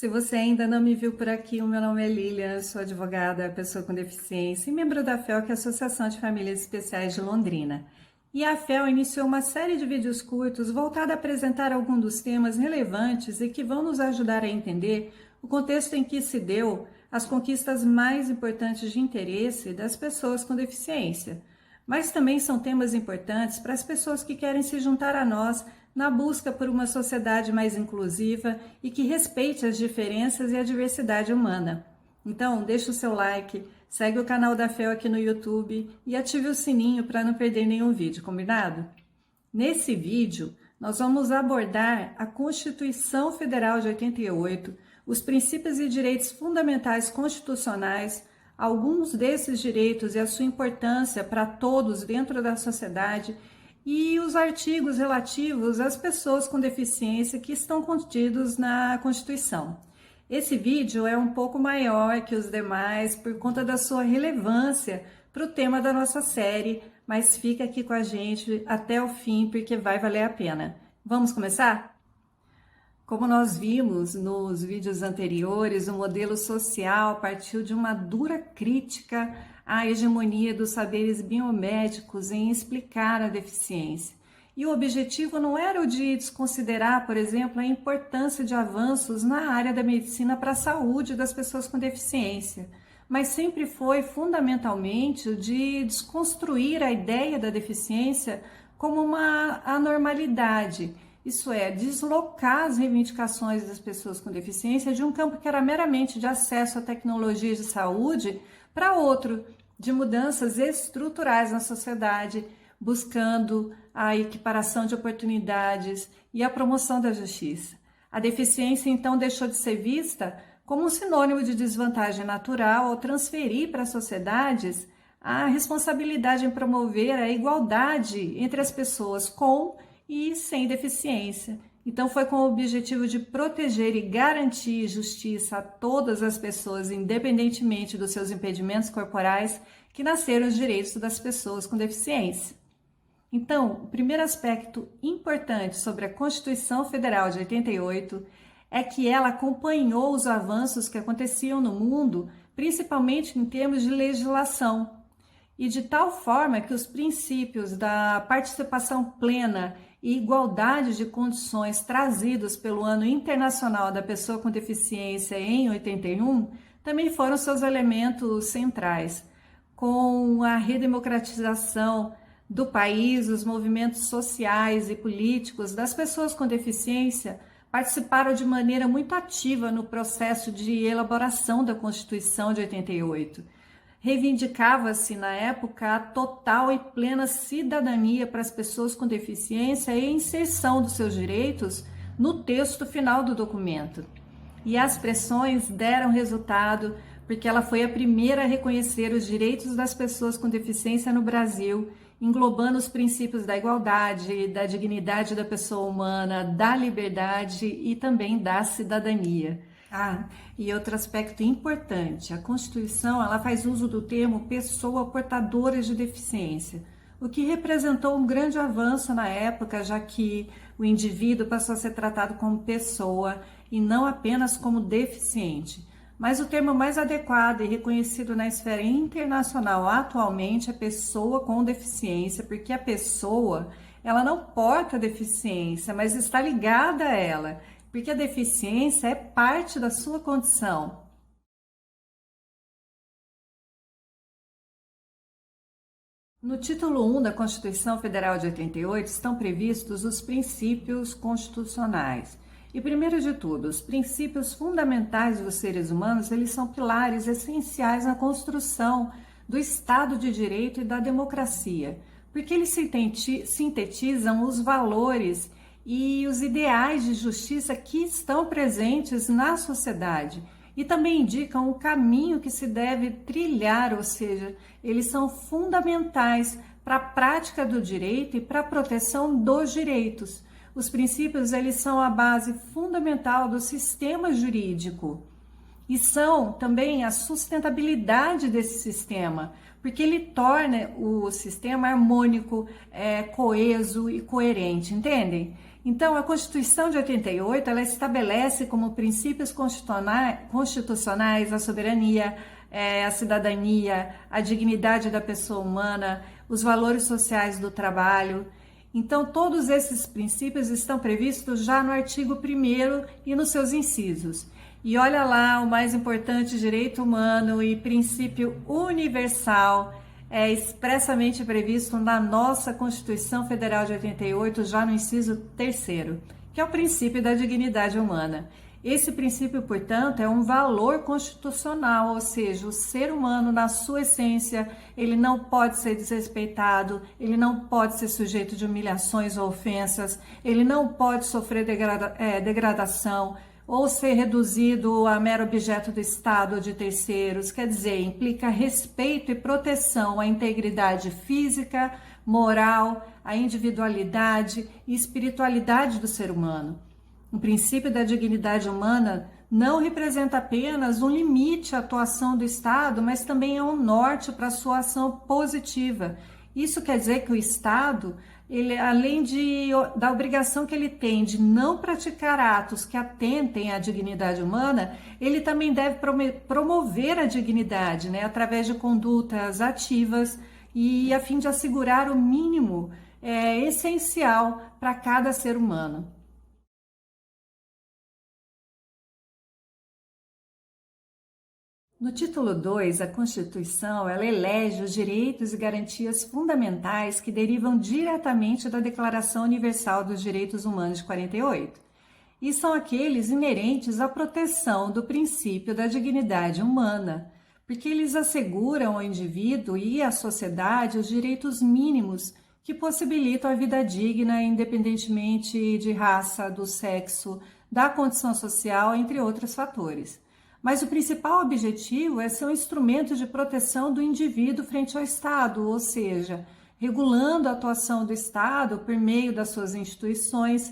Se você ainda não me viu por aqui, o meu nome é Lilian, sou advogada, pessoa com deficiência e membro da FEL, que é a Associação de Famílias Especiais de Londrina. E a FEL iniciou uma série de vídeos curtos voltada a apresentar alguns dos temas relevantes e que vão nos ajudar a entender o contexto em que se deu as conquistas mais importantes de interesse das pessoas com deficiência. Mas também são temas importantes para as pessoas que querem se juntar a nós na busca por uma sociedade mais inclusiva e que respeite as diferenças e a diversidade humana. Então, deixa o seu like, segue o canal da FEL aqui no YouTube e ative o sininho para não perder nenhum vídeo, combinado? Nesse vídeo, nós vamos abordar a Constituição Federal de 88, os princípios e direitos fundamentais constitucionais, alguns desses direitos e a sua importância para todos dentro da sociedade e os artigos relativos às pessoas com deficiência que estão contidos na Constituição. Esse vídeo é um pouco maior que os demais por conta da sua relevância para o tema da nossa série, mas fica aqui com a gente até o fim porque vai valer a pena. Vamos começar? Como nós vimos nos vídeos anteriores, o modelo social partiu de uma dura crítica à hegemonia dos saberes biomédicos em explicar a deficiência. E o objetivo não era o de desconsiderar, por exemplo, a importância de avanços na área da medicina para a saúde das pessoas com deficiência, mas sempre foi fundamentalmente o de desconstruir a ideia da deficiência como uma anormalidade. Isso é, deslocar as reivindicações das pessoas com deficiência de um campo que era meramente de acesso a tecnologias de saúde para outro, de mudanças estruturais na sociedade, buscando a equiparação de oportunidades e a promoção da justiça. A deficiência, então, deixou de ser vista como um sinônimo de desvantagem natural ao transferir para as sociedades a responsabilidade em promover a igualdade entre as pessoas com e sem deficiência. Então foi com o objetivo de proteger e garantir justiça a todas as pessoas, independentemente dos seus impedimentos corporais, que nasceram os direitos das pessoas com deficiência. Então, o primeiro aspecto importante sobre a Constituição Federal de 88 é que ela acompanhou os avanços que aconteciam no mundo, principalmente em termos de legislação, e de tal forma que os princípios da participação plena e igualdade de condições trazidos pelo Ano Internacional da Pessoa com Deficiência em 81 também foram seus elementos centrais. Com a redemocratização do país, os movimentos sociais e políticos das pessoas com deficiência participaram de maneira muito ativa no processo de elaboração da Constituição de 88. Reivindicava-se na época a total e plena cidadania para as pessoas com deficiência e a inserção dos seus direitos no texto final do documento. E as pressões deram resultado porque ela foi a primeira a reconhecer os direitos das pessoas com deficiência no Brasil, englobando os princípios da igualdade, da dignidade da pessoa humana, da liberdade e também da cidadania. E outro aspecto importante, a Constituição ela faz uso do termo pessoa portadora de deficiência, o que representou um grande avanço na época, já que o indivíduo passou a ser tratado como pessoa e não apenas como deficiente. Mas o termo mais adequado e reconhecido na esfera internacional atualmente é pessoa com deficiência, porque a pessoa ela não porta deficiência, mas está ligada a ela, porque a deficiência é parte da sua condição. No título 1 da Constituição Federal de 88 estão previstos os princípios constitucionais. E primeiro de tudo, os princípios fundamentais dos seres humanos, eles são pilares essenciais na construção do Estado de Direito e da democracia, porque eles sintetizam os valores e os ideais de justiça que estão presentes na sociedade e também indicam o caminho que se deve trilhar, ou seja, eles são fundamentais para a prática do direito e para a proteção dos direitos. Os princípios eles são a base fundamental do sistema jurídico e são também a sustentabilidade desse sistema, porque ele torna o sistema harmônico, coeso e coerente, entendem? Então, a Constituição de 88, ela estabelece como princípios constitucionais a soberania, a cidadania, a dignidade da pessoa humana, os valores sociais do trabalho. Então, todos esses princípios estão previstos já no artigo 1º e nos seus incisos. E olha lá, o mais importante, direito humano e princípio universal é expressamente previsto na nossa Constituição Federal de 88, já no inciso 3º, que é o princípio da dignidade humana. Esse princípio, portanto, é um valor constitucional, ou seja, o ser humano, na sua essência, ele não pode ser desrespeitado, ele não pode ser sujeito de humilhações ou ofensas, ele não pode sofrer degradação, ou ser reduzido a mero objeto do Estado ou de terceiros, quer dizer, implica respeito e proteção à integridade física, moral, à individualidade e espiritualidade do ser humano. O princípio da dignidade humana não representa apenas um limite à atuação do Estado, mas também é um norte para a sua ação positiva. Isso quer dizer que o Estado, ele, além da obrigação que ele tem de não praticar atos que atentem à dignidade humana, ele também deve promover a dignidade, né, através de condutas ativas e a fim de assegurar o mínimo essencial para cada ser humano. No título 2, a Constituição, ela elege os direitos e garantias fundamentais que derivam diretamente da Declaração Universal dos Direitos Humanos de 48, e são aqueles inerentes à proteção do princípio da dignidade humana, porque eles asseguram ao indivíduo e à sociedade os direitos mínimos que possibilitam a vida digna, independentemente de raça, do sexo, da condição social, entre outros fatores. Mas o principal objetivo é ser um instrumento de proteção do indivíduo frente ao Estado, ou seja, regulando a atuação do Estado por meio das suas instituições,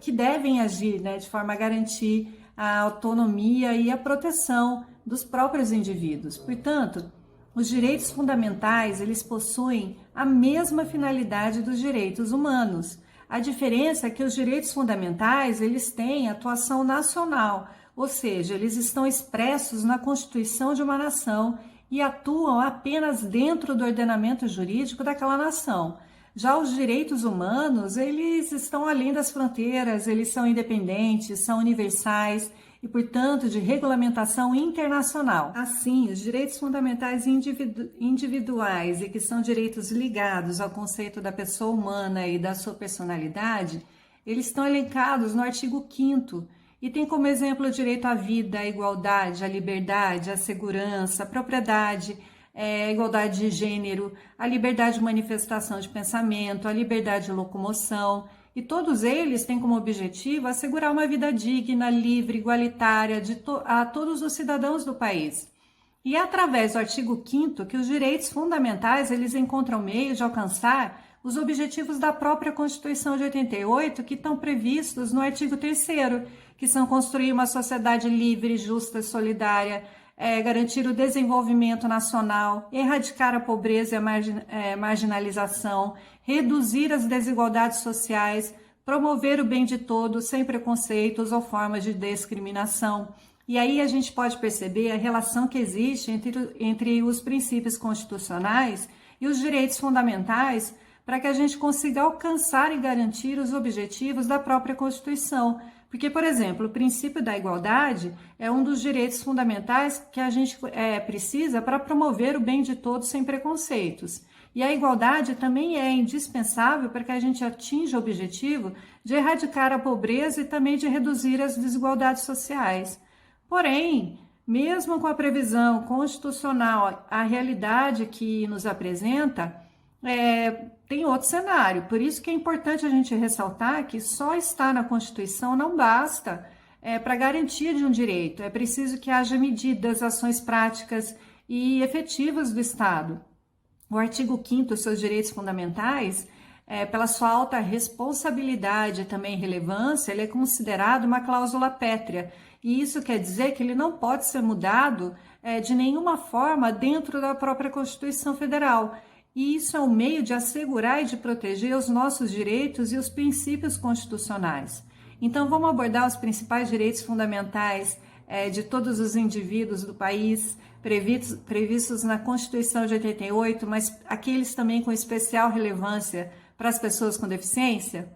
que devem agir, né, de forma a garantir a autonomia e a proteção dos próprios indivíduos. Portanto, os direitos fundamentais, eles possuem a mesma finalidade dos direitos humanos. A diferença é que os direitos fundamentais, eles têm atuação nacional, ou seja, eles estão expressos na Constituição de uma nação e atuam apenas dentro do ordenamento jurídico daquela nação. Já os direitos humanos, eles estão além das fronteiras, eles são independentes, são universais e, portanto, de regulamentação internacional. Assim, os direitos fundamentais individuais e que são direitos ligados ao conceito da pessoa humana e da sua personalidade, eles estão elencados no artigo 5º, e tem como exemplo o direito à vida, à igualdade, à liberdade, à segurança, à propriedade, a igualdade de gênero, a liberdade de manifestação de pensamento, a liberdade de locomoção, e todos eles têm como objetivo assegurar uma vida digna, livre, igualitária a todos os cidadãos do país. E é através do artigo 5º que os direitos fundamentais eles encontram meios de alcançar os objetivos da própria Constituição de 88, que estão previstos no artigo 3º, que são construir uma sociedade livre, justa e solidária, garantir o desenvolvimento nacional, erradicar a pobreza e a marginalização, reduzir as desigualdades sociais, promover o bem de todos sem preconceitos ou formas de discriminação. E aí a gente pode perceber a relação que existe entre os princípios constitucionais e os direitos fundamentais, para que a gente consiga alcançar e garantir os objetivos da própria Constituição. Porque, por exemplo, o princípio da igualdade é um dos direitos fundamentais que a gente precisa para promover o bem de todos sem preconceitos. E a igualdade também é indispensável para que a gente atinja o objetivo de erradicar a pobreza e também de reduzir as desigualdades sociais. Porém, mesmo com a previsão constitucional, a realidade que nos apresenta tem outro cenário. Por isso que é importante a gente ressaltar que só estar na Constituição não basta para garantia de um direito. É preciso que haja medidas, ações práticas e efetivas do Estado. O artigo 5º, seus direitos fundamentais, pela sua alta responsabilidade e também relevância, ele é considerado uma cláusula pétrea. E isso quer dizer que ele não pode ser mudado de nenhuma forma dentro da própria Constituição Federal. E isso é um meio de assegurar e de proteger os nossos direitos e os princípios constitucionais. Então, vamos abordar os principais direitos fundamentais de todos os indivíduos do país, previstos na Constituição de 88, mas aqueles também com especial relevância para as pessoas com deficiência?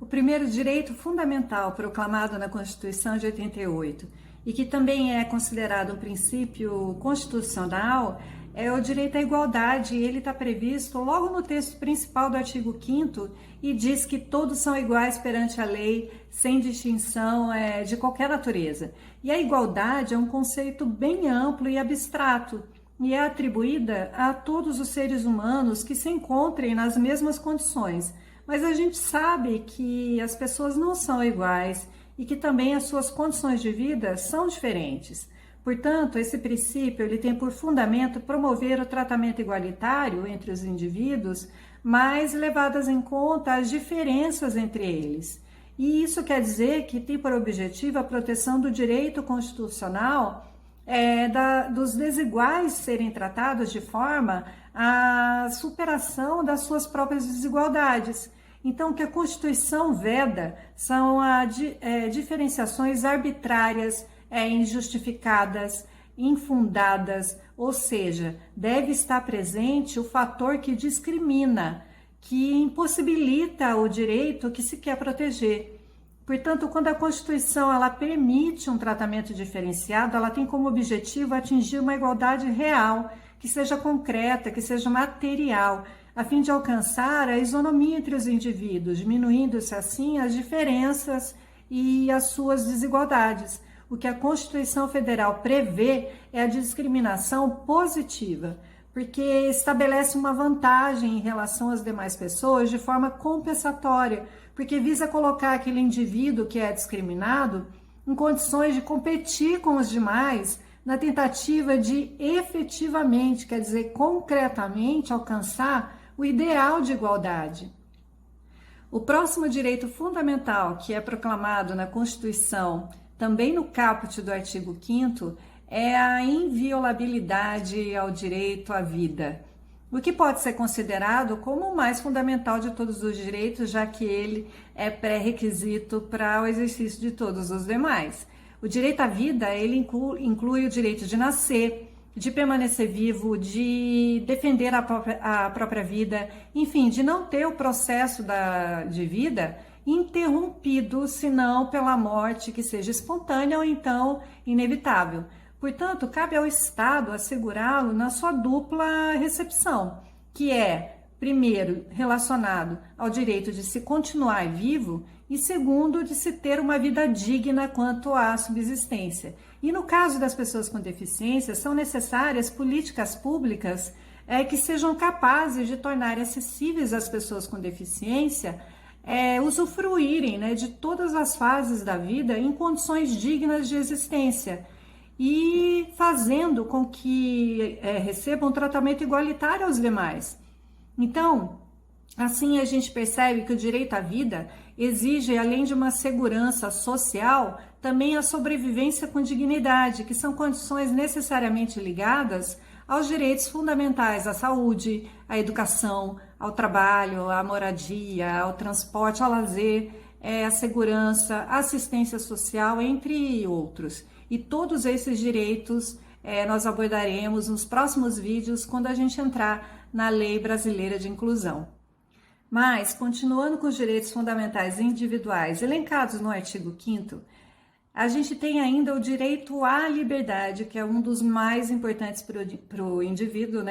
O primeiro direito fundamental proclamado na Constituição de 88 e que também é considerado um princípio constitucional é o direito à igualdade. Ele está previsto logo no texto principal do artigo 5º e diz que todos são iguais perante a lei, sem distinção de qualquer natureza. E a igualdade é um conceito bem amplo e abstrato e é atribuída a todos os seres humanos que se encontrem nas mesmas condições. Mas a gente sabe que as pessoas não são iguais e que também as suas condições de vida são diferentes. Portanto, esse princípio ele tem por fundamento promover o tratamento igualitário entre os indivíduos, mas levadas em conta as diferenças entre eles. E isso quer dizer que tem por objetivo a proteção do direito constitucional dos desiguais serem tratados de forma à superação das suas próprias desigualdades. Então, o que a Constituição veda são diferenciações arbitrárias, injustificadas, infundadas, ou seja, deve estar presente o fator que discrimina, que impossibilita o direito que se quer proteger. Portanto, quando a Constituição ela permite um tratamento diferenciado, ela tem como objetivo atingir uma igualdade real, que seja concreta, que seja material, a fim de alcançar a isonomia entre os indivíduos, diminuindo-se assim as diferenças e as suas desigualdades. O que a Constituição Federal prevê é a discriminação positiva, porque estabelece uma vantagem em relação às demais pessoas de forma compensatória, porque visa colocar aquele indivíduo que é discriminado em condições de competir com os demais na tentativa de efetivamente, quer dizer, concretamente alcançar o ideal de igualdade. O próximo direito fundamental que é proclamado na Constituição, também no caput do artigo 5º, é a inviolabilidade ao direito à vida, o que pode ser considerado como o mais fundamental de todos os direitos, já que ele é pré-requisito para o exercício de todos os demais. O direito à vida, ele inclui o direito de nascer, de permanecer vivo, de defender a própria vida, enfim, de não ter o processo de vida interrompido, senão pela morte que seja espontânea ou então inevitável. Portanto, cabe ao Estado assegurá-lo na sua dupla recepção, que é, primeiro, relacionado ao direito de se continuar vivo e, segundo, de se ter uma vida digna quanto à subsistência. E no caso das pessoas com deficiência, são necessárias políticas públicas que sejam capazes de tornar acessíveis às pessoas com deficiência usufruírem de todas as fases da vida em condições dignas de existência e fazendo com que recebam um tratamento igualitário aos demais. Então, assim a gente percebe que o direito à vida exige, além de uma segurança social, também a sobrevivência com dignidade, que são condições necessariamente ligadas aos direitos fundamentais à saúde, à educação, ao trabalho, à moradia, ao transporte, ao lazer, à segurança, à assistência social, entre outros. E todos esses direitos nós abordaremos nos próximos vídeos quando a gente entrar na Lei Brasileira de Inclusão. Mas, continuando com os direitos fundamentais individuais elencados no artigo 5º, a gente tem ainda o direito à liberdade, que é um dos mais importantes para o indivíduo,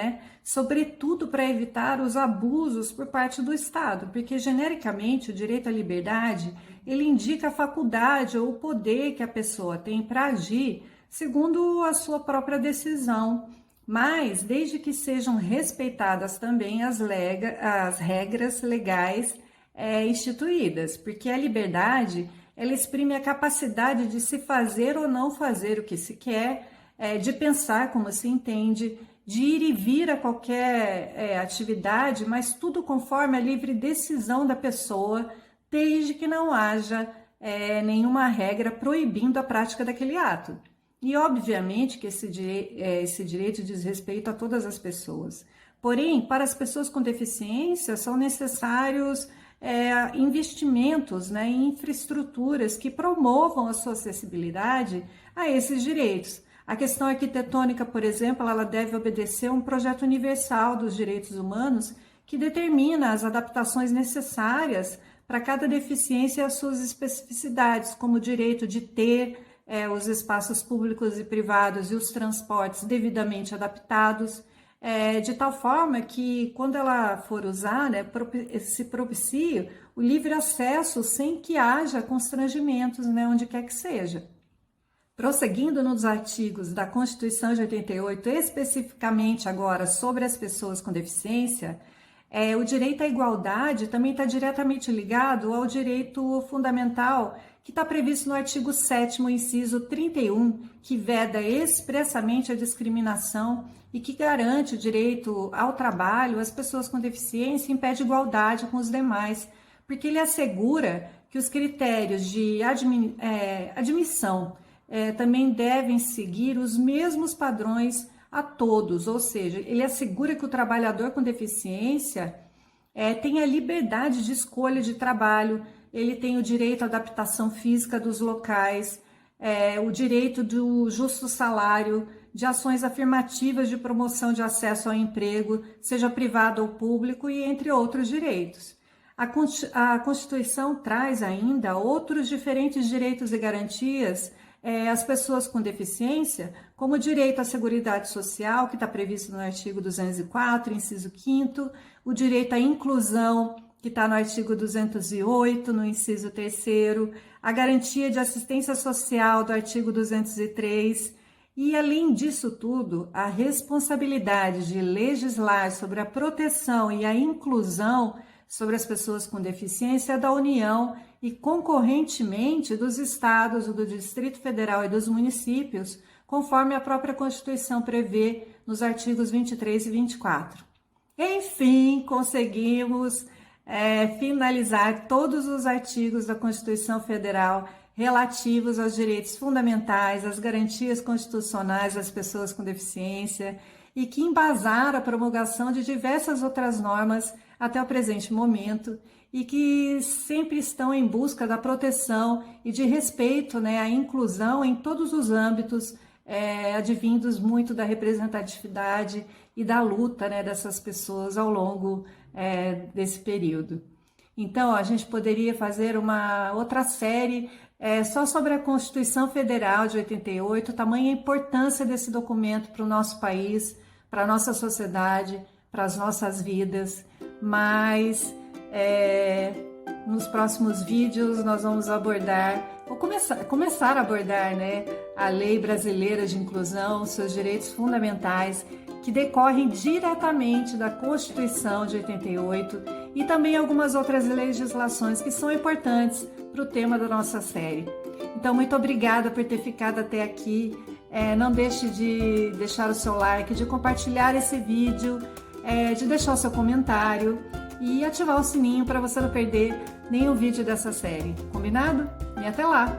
sobretudo para evitar os abusos por parte do Estado, porque genericamente o direito à liberdade, ele indica a faculdade ou o poder que a pessoa tem para agir segundo a sua própria decisão, mas desde que sejam respeitadas também as regras legais instituídas, porque a liberdade ela exprime a capacidade de se fazer ou não fazer o que se quer, de pensar como se entende, de ir e vir a qualquer atividade, mas tudo conforme a livre decisão da pessoa, desde que não haja nenhuma regra proibindo a prática daquele ato. E obviamente que esse direito diz respeito a todas as pessoas. Porém, para as pessoas com deficiência são necessários investimentos, né, em infraestruturas que promovam a sua acessibilidade a esses direitos. A questão arquitetônica, por exemplo, ela deve obedecer a um projeto universal dos direitos humanos que determina as adaptações necessárias para cada deficiência e as suas especificidades, como o direito de ter os espaços públicos e privados e os transportes devidamente adaptados, de tal forma que, quando ela for usar, né, se propicie o livre acesso sem que haja constrangimentos, né, onde quer que seja. Prosseguindo nos artigos da Constituição de 88, especificamente agora sobre as pessoas com deficiência, o direito à igualdade também está diretamente ligado ao direito fundamental que está previsto no artigo 7º, inciso 31, que veda expressamente a discriminação e que garante o direito ao trabalho às pessoas com deficiência e impede igualdade com os demais, porque ele assegura que os critérios de admissão também devem seguir os mesmos padrões a todos, ou seja, ele assegura que o trabalhador com deficiência tem a liberdade de escolha de trabalho, ele tem o direito à adaptação física dos locais, o direito do justo salário, de ações afirmativas de promoção de acesso ao emprego, seja privado ou público, e entre outros direitos. A Constituição traz ainda outros diferentes direitos e garantias às pessoas com deficiência, como o direito à Seguridade Social, que está previsto no artigo 204, inciso 5º, o direito à inclusão, que está no artigo 208, no inciso 3º, a garantia de assistência social do artigo 203, e, além disso tudo, a responsabilidade de legislar sobre a proteção e a inclusão sobre as pessoas com deficiência da União e, concorrentemente, dos estados, do Distrito Federal e dos municípios, conforme a própria Constituição prevê nos artigos 23 e 24. Enfim, conseguimos finalizar todos os artigos da Constituição Federal relativos aos direitos fundamentais, às garantias constitucionais das pessoas com deficiência e que embasaram a promulgação de diversas outras normas até o presente momento e que sempre estão em busca da proteção e de respeito, né, à inclusão em todos os âmbitos, advindos muito da representatividade e da luta, né, dessas pessoas ao longo desse período. Então, a gente poderia fazer uma outra série só sobre a Constituição Federal de 88, tamanha importância desse documento para o nosso país, para a nossa sociedade, para as nossas vidas, mas nos próximos vídeos nós vamos começar a abordar, né, a Lei Brasileira de Inclusão, seus direitos fundamentais, que decorrem diretamente da Constituição de 88 e também algumas outras legislações que são importantes para o tema da nossa série. Então, muito obrigada por ter ficado até aqui. Não deixe de deixar o seu like, de compartilhar esse vídeo, de deixar o seu comentário e ativar o sininho para você não perder nenhum vídeo dessa série. Combinado? E até lá!